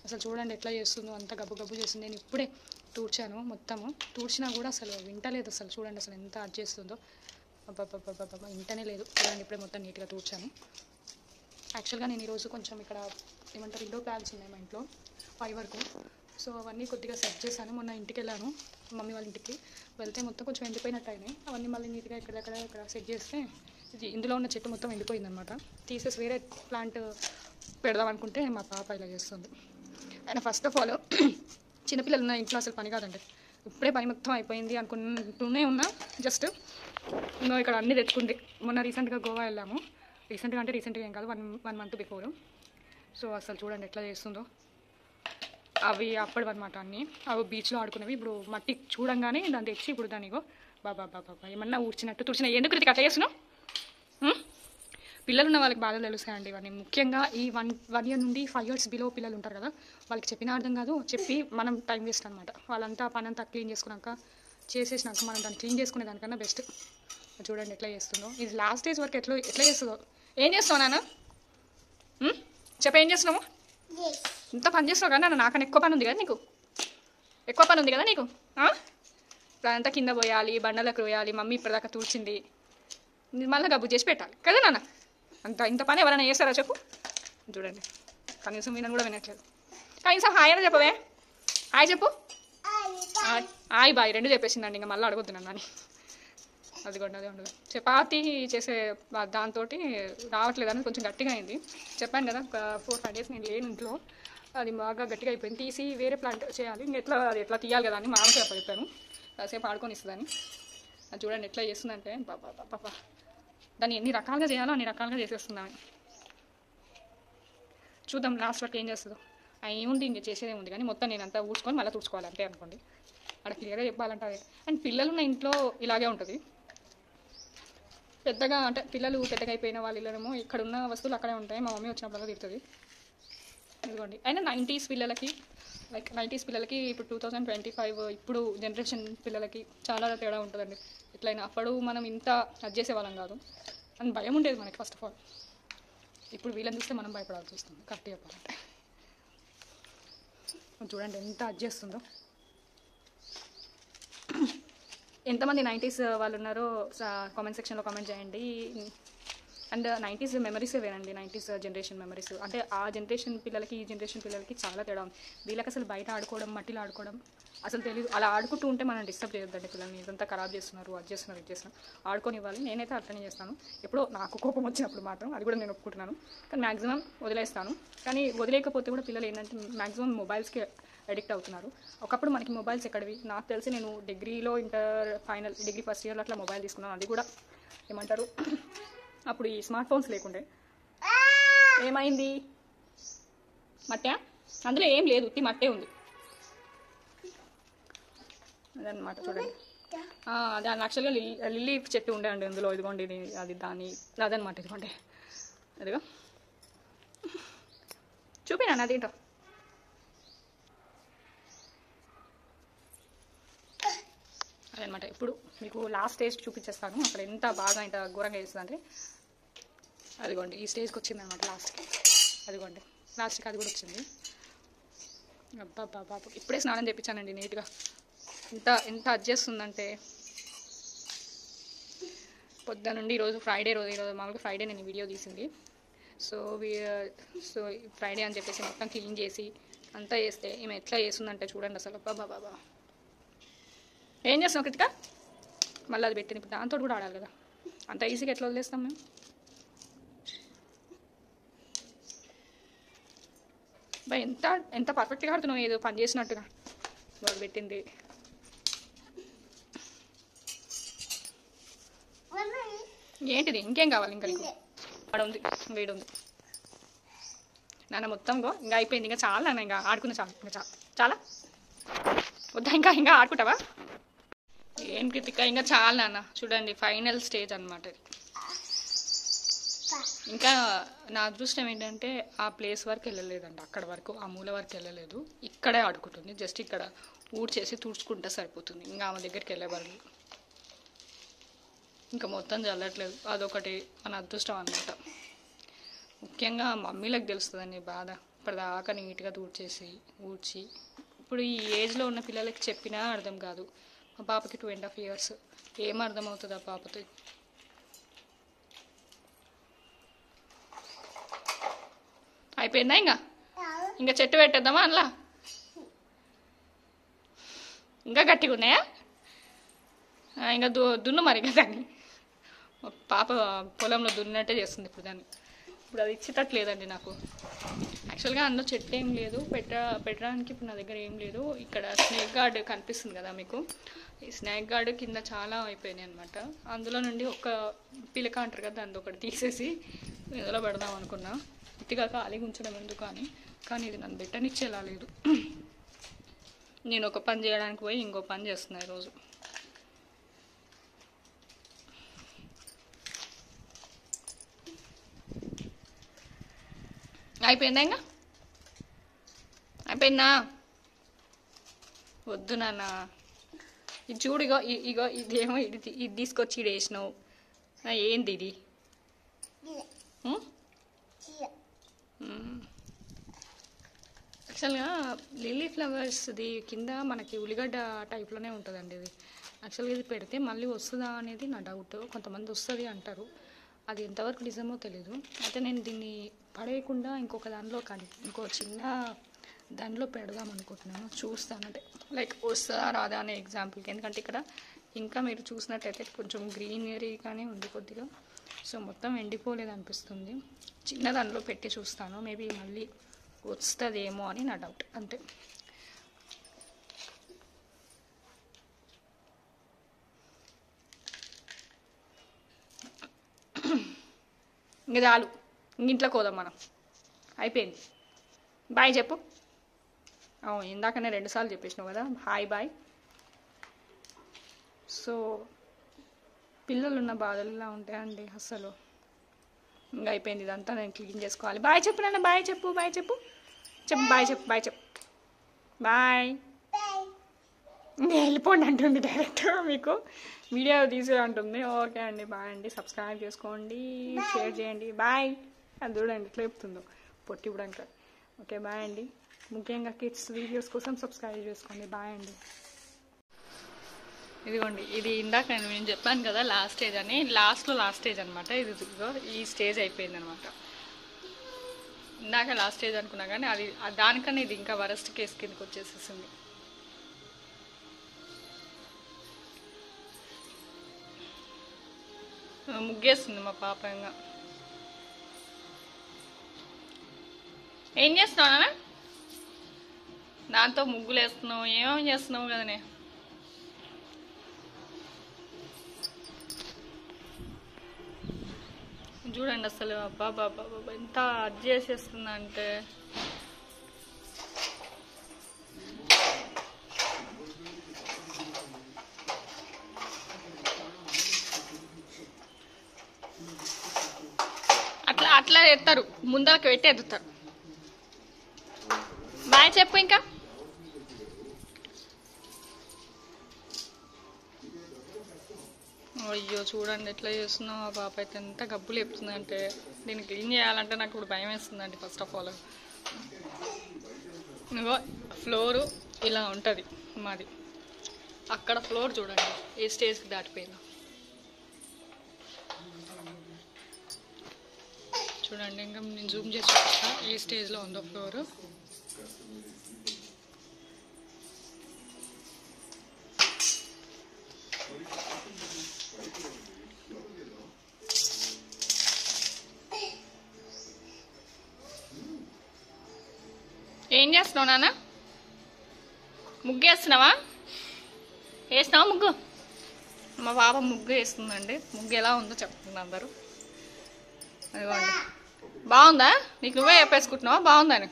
అసలు చూడండి ఎట్లా చేస్తుందో, అంత గబ్బు గబ్బు చేస్తుంది. నేను ఇప్పుడే తూడ్చాను మొత్తము, తూడ్చినా కూడా అసలు వింటలేదు. అసలు చూడండి అసలు ఎంత అది చేస్తుందో, అబ్బబ్బబ్బబ్బబ్బా ఇంటనే లేదు. చూడండి ఇప్పుడే మొత్తం నీట్గా తూడ్చాను. యాక్చువల్గా నేను ఈరోజు కొంచెం ఇక్కడ ఏమంటారు ఇండోర్ ప్లాంట్స్ ఉన్నాయి మా ఇంట్లో 5 వరకు. సో అవన్నీ కొద్దిగా సెట్ చేశాను. మొన్న ఇంటికి వెళ్ళాను, మమ్మీ వాళ్ళ ఇంటికి వెళ్తే మొత్తం కొంచెం ఎండిపోయినట్టు అయినాయి. అవన్నీ మళ్ళీ నీట్గా ఇక్కడ సెట్ చేస్తే ఇది ఇందులో ఉన్న చెట్టు మొత్తం ఎండిపోయిందనమాట. తీసేసి వేరే ప్లాంట్ పెడదాం అనుకుంటే మా పాప ఇలా చేస్తుంది. అండ్ ఫస్ట్ ఆఫ్ ఆల్ చిన్నపిల్లలు ఉన్న ఇంట్లో అసలు పని కాదండి. ఇప్పుడే పని మొత్తం అయిపోయింది అనుకుంటూనే ఉన్నా. జస్ట్ ఇంకా ఇక్కడ అన్నీ తెచ్చుకుంది. మొన్న రీసెంట్గా గోవా వెళ్ళాము. రీసెంట్గా ఏం కాదు, వన్ మంత్ బిఫోర్. సో అసలు చూడండి ఎట్లా చేస్తుందో. అవి అప్పటి అనమాట అన్నీ. అవి బీచ్లో ఆడుకునేవి. ఇప్పుడు మట్టి చూడంగానే దాన్ని తెచ్చి ఇప్పుడు దాన్ని బాబా ఏమన్నా ఊడ్చినట్టు తుడిచిన. ఎందుకు ఇది అట్లా చేస్తున్నావు? పిల్లలు ఉన్న వాళ్ళకి బాధలు తెలుస్తాయండి ఇవన్నీ. ముఖ్యంగా ఈ 1 year నుండి 5 years బిలో పిల్లలు ఉంటారు కదా, వాళ్ళకి చెప్పిన అర్థం కాదు. చెప్పి మనం టైం వేస్ట్ అనమాట. వాళ్ళంతా పని అంతా క్లీన్ చేసుకున్నాక చేసేసినాక మనం దాన్ని క్లీన్ చేసుకునే దానికన్నా బెస్ట్. చూడండి ఎట్లా చేస్తుందో. ఇది లాస్ట్ డేస్ వరకు ఎట్లా చేస్తుందో. ఏం చేస్తావు నాన్న? ఏం చేస్తున్నావు? ఇంత పని చేస్తున్నావు కదా నాకన్నా ఎక్కువ పని ఉంది కదా నీకు. ఇప్పుడంతా కింద పోయాలి, బండలకు పోయాలి. మమ్మీ ఇప్పటిదాకా తూర్చింది, మళ్ళీ గబ్బు చేసి పెట్టాలి కదా నాన్న. ఇంత పని ఎవరైనా చేస్తారా చెప్పు? చూడండి కనీసం వినని కూడా వినట్లేదు. కనీసం హాయ్ అని చెప్పవే. హాయ్ చెప్పు. హాయ్ బాయ్ 2 చెప్పేసిందండి. ఇంకా మళ్ళీ అడుగుతున్నాను అని. అదిగోండి అదే ఉండదు. చపాతీ చేసే దాంతో రావట్లేదు అని కొంచెం గట్టిగా అయింది. చెప్పాను కదా ఒక 4-5 days నేను లేను ఇంట్లో. అది బాగా గట్టిగా అయిపోయింది. తీసి వేరే ప్లాంట్ చేయాలి. అది ఎట్లా తీయాలి కదా అని మామకి చెప్పాను. కాసేపు ఆడుకొని ఇస్తుందని. అది చూడండి ఎట్లా చేస్తుందంటే పాప దాన్ని ఎన్ని రకాలుగా చేయాలో అన్ని రకాలుగా చేసేస్తున్నాను. చూద్దాం లాస్ట్ వరకు ఏం చేస్తుందో. ఏముంది ఇంక చేసేదే ఉంది కానీ మొత్తం నేను అంతా ఊడ్చుకొని మళ్ళీ తుడుచుకోవాలి అంతే అనుకోండి. అక్కడ క్లియర్గా చెప్పాలంటే అదే. అండ్ పిల్లలు ఉన్న ఇంట్లో ఇలాగే ఉంటుంది. పిల్లలు పెద్దగా అయిపోయిన వాళ్ళు ఇళ్ళనేమో ఇక్కడ ఉన్న వస్తువులు అక్కడే ఉంటాయి. మా మమ్మీ వచ్చినప్పుడు తిడుతుంది. ఇదిగోండి. అయినా 90s పిల్లలకి ఇప్పుడు 2025 ఇప్పుడు జనరేషన్ పిల్లలకి చాలా తేడా ఉంటుందండి. ఎట్లయినా అప్పుడు మనం ఇంత అది చేసేవాళ్ళం కాదు అని భయం ఉండేది మనకి ఫస్ట్ ఆఫ్ ఆల్. ఇప్పుడు వీళ్ళని చూస్తే మనం భయపడాల్సి వస్తుంది కరెక్ట్ చెప్పాలంటే. చూడండి ఎంత అది చేస్తుందో. ఎంతమంది 90s వాళ్ళు ఉన్నారో కామెంట్ సెక్షన్లో కామెంట్ చేయండి. అండ్ 90s మెమరీస్ వేరండి. 90s జనరేషన్ మెమరీస్ అంటే ఆ జనరేషన్ పిల్లలకి ఈ జనరేషన్ పిల్లలకి చాలా తేడా ఉంది. వీళ్ళకి అసలు బయట ఆడుకోవడం, మట్టిలో ఆడుకోవడం అసలు తెలియదు. అలా ఆడుకుంటూ ఉంటే మనం డిస్టర్బ్ చేయొద్దండి పిల్లల్ని. ఇదంతా ఖరాబ్ చేస్తున్నారు, అది చేస్తున్నారు. ఆడుకొని ఇవ్వాలి. నేనైతే అట్లనే చేస్తాను. ఎప్పుడో నాకు కోపం వచ్చినప్పుడు మాత్రం, అది కూడా నేను ఒప్పుకుంటున్నాను. కానీ మ్యాక్సిమం వదిలేస్తాను. కానీ వదిలేకపోతే కూడా పిల్లలు ఏంటంటే మ్యాక్సిమం మొబైల్స్కి అడిక్ట్ అవుతున్నారు. ఒకప్పుడు మనకి మొబైల్స్ ఎక్కడివి? నాకు తెలిసి నేను డిగ్రీలో డిగ్రీ ఫస్ట్ ఇయర్లో అట్లా మొబైల్ తీసుకున్నాను. అది కూడా ఏమంటారు అప్పుడు ఈ స్మార్ట్ ఫోన్స్ లేకుండే. ఏమైంది? మట్టే అందులో ఏం లేదు, ఉత్తి మట్టే ఉంది. అదనమాట చూడండి. దాని యాక్చువల్గా లిల్లీ చెట్టు ఉండే అండి అందులో. ఇదిగోండి అదనమాట. ఇదిగోండి అదిగో చూపినా అదేంటో. అదనమాట. ఇప్పుడు మీకు లాస్ట్ స్టేజ్ చూపించేస్తాను. అక్కడ ఎంత బాగా ఇంత ఘోరంగా చేస్తుందంటే అదిగోండి ఈ స్టేజ్కి వచ్చింది అనమాట లాస్ట్కి. అదిగోండి లాస్ట్కి అది కూడా వచ్చింది. అబ్బా ఇప్పుడే స్నానం చేయించానండి నీట్గా. ఎంత అడ్జేస్తుందంటే పొద్దున నుండి. ఈరోజు మామూలుగా ఫ్రైడే నేను వీడియో తీసింది. సో ఫ్రైడే అని చెప్పేసి మొత్తం క్లీన్ చేసి అంతా చేస్తే ఈమె ఎట్లా చేస్తుందంటే చూడండి అసలు. బాబా ఏం చేస్తాం కృతిక? మళ్ళీ అది పెట్టింది. ఇప్పుడు దాంతో కూడా ఆడాలి కదా, అంత ఈజీగా ఎట్లా వదిలేస్తాం మేము? ఎంత పర్ఫెక్ట్గా ఆడుతున్నావు, ఏదో పని చేసినట్టుగా. వాళ్ళు పెట్టింది ఏంటిది? ఇంకేం కావాలి ఇంకా నీకు? ఆడ ఉంది, వేడి ఉంది నాన్న. మొత్తం ఇంకా అయిపోయింది. ఇంకా చాలా నాన్న, ఇంకా ఆడుకున్నా చాలు. ఇంకా చాలా వద్దా? ఇంకా ఆడుకుంటావా? ఏం కృతిక ఇంకా చాలా నాన్న. చూడండి ఫైనల్ స్టేజ్ అనమాట ఇది. ఇంకా నా అదృష్టం ఏంటంటే ఆ ప్లేస్ వరకు వెళ్ళలేదండి. అక్కడ వరకు, ఆ మూల వరకు వెళ్ళలేదు. ఇక్కడే ఆడుకుంటుంది. జస్ట్ ఇక్కడ ఊడ్చేసి తుడుచుకుంటే సరిపోతుంది. ఇంకా ఆమె దగ్గరికి వెళ్ళే బదులు ఇంకా మొత్తం చల్లట్లేదు. అదొకటి మన అదృష్టం అన్నమాట. ముఖ్యంగా మమ్మీలకు తెలుస్తుందండి బాధ. ఇప్పటిదాకా నీట్గా ఊడ్చి ఇప్పుడు ఈ ఏజ్లో ఉన్న పిల్లలకి చెప్పినా అర్థం కాదు. మా పాపకి 2.5 years, ఏం అర్థం అవుతుంది ఆ పాపతో? అయిపోయిందా? ఇంకా చెట్టు పెట్టేద్దామా అందులో? ఇంకా గట్టిగా ఉన్నాయా? ఇంకా దున్ను మరి దాన్ని. పాప పొలంలో దున్నట్టే చేస్తుంది ఇప్పుడు దాన్ని. ఇప్పుడు అది ఇచ్చేటట్లేదండి నాకు. యాక్చువల్గా అందులో చెట్టు ఏం లేదు, పెట్టడానికి ఇప్పుడు నా దగ్గర ఏం లేదు. ఇక్కడ స్నేక్ గార్డ్ కనిపిస్తుంది కదా మీకు, ఈ స్నేక్ గార్డ్ కింద చాలా అయిపోయినాయి అనమాట. అందులో నుండి ఒక పిలక అంటారు కదా, దాన్ని ఒకటి తీసేసి ఇందులో పెడదాం అనుకున్నా. ఇదిగా ఖాళీగా ఉంచడం ఎందుకు కానీ ఇది నన్ను పెట్టనిచ్చేలా లేదు. నేను ఒక పని చేయడానికి పోయి ఇంకో పని చేస్తున్నా ఈరోజు. అయిపోయిందా? అయిపోయిందా? వద్దు నాన్న, ఇది చూడు. ఇగో ఇదేమో ఇది తీసుకొచ్చి ఇది వేసినావు. ఏంది ఇది? యాక్చువల్గా లిల్లీ ఫ్లవర్స్ది కింద మనకి ఉల్లిగడ్డ టైప్లోనే ఉంటుందండి ఇది. యాక్చువల్గా ఇది పెడితే మళ్ళీ వస్తుందా అనేది నా డౌట్. కొంతమంది వస్తుంది అంటారు, అది ఎంతవరకు నిజమో తెలీదు. అయితే నేను దీన్ని పడేయకుండా ఇంకో చిన్న దానిలో పెడదాం అనుకుంటున్నాను. చూస్తానంటే లైక్ వస్తుందా రాదా అనే ఎగ్జాంపుల్కి. ఎందుకంటే ఇక్కడ ఇంకా మీరు చూసినట్టయితే కొంచెం గ్రీనరీగానే ఉంది కొద్దిగా. సో మొత్తం ఎండిపోలేదు అనిపిస్తుంది. చిన్న దానిలో పెట్టి చూస్తాను, మేబీ మళ్ళీ వస్తుందేమో అని నా డౌట్ అంతే. ఇంక చాలు, ఇంట్లోకి పోదాం మనం. అయిపోయింది. బాయ్ చెప్పు. ఇందాకనే 2 సార్లు చెప్పేసినావు కదా హాయ్ బాయ్. సో పిల్లలు ఉన్న బాధలు ఇలా ఉంటాయండి అసలు. ఇంకా అయిపోయింది, ఇదంతా నేను క్లీన్ చేసుకోవాలి. బాయ్ చెప్పు నాన్న, బాయ్ చెప్పు బాయ్ చెప్పు బాయ్. వెళ్ళిపోండి అంటుంది డైరెక్ట్గా, మీకు వీడియో తీసే అంటుంది. ఓకే అండి, బాయ్ అండి. సబ్స్క్రైబ్ చేసుకోండి, షేర్ చేయండి. బాయ్. అది చూడండి ఎట్లా చెప్తుందో పొట్టి ఇవ్వడానికి. ఓకే బాయ్ అండి. ముఖ్యంగా కిడ్స్ వీడియోస్ కోసం సబ్స్క్రైబ్ చేసుకోండి. బాయ్ అండి. ఇదిగోండి, ఇది ఇందాక నేను చెప్పాను కదా లాస్ట్ స్టేజ్ అని, లాస్ట్ స్టేజ్ అనమాట ఇది. ఈ స్టేజ్ అయిపోయింది అనమాట. ఇందాక లాస్ట్ స్టేజ్ అనుకున్నా కానీ అది దానికన్నా ఇది ఇంకా వరస్ట్ కేస్ కిందకి వచ్చేసేసింది. ముగ్గేస్తుంది మా పాప. ఇంకా ఏం చేస్తున్నావు? దాంతో ముగ్గులు వేస్తున్నావు, ఏమేమి చేస్తున్నావు కదనే. చూడండి అసలు బాబా ఎంత అడ్జస్ట్ చేసేస్తుందంటే. అట్లా ఎత్తారు, ముందరకు పెట్టి ఎత్తుతారు. బాయ్ చెప్పు. ఇంకా అయ్యో చూడండి ఎట్లా చేస్తున్నావు. ఆ పాప అయితే ఎంత గబ్బులు చెప్తుందంటే, దీన్ని క్లీన్ చేయాలంటే నాకు ఇప్పుడు భయం వేస్తుందండి. ఫస్ట్ ఆఫ్ ఆల్ ఇగో ఫ్లోరు ఇలా ఉంటుంది మాది. అక్కడ ఫ్లోర్ చూడండి ఏ స్టేజ్కి దాటిపోయిందో. చూడండి, ఇంకా నేను జూమ్ చేసి చూపిస్తా ఏ స్టేజ్లో ఉందో ఫ్లోరు. ఏం చేస్తున్నావు నాన్న? ముగ్గు వేస్తున్నావా? వేసినావా ముగ్గు? మా పాప ముగ్గు వేస్తుందండి. ముగ్గు ఎలా ఉందో చెప్తుంది అందరూ. అదిగోండి, బాగుందా? నీకు నువ్వే చెప్పేసుకుంటున్నావా బాగుందని?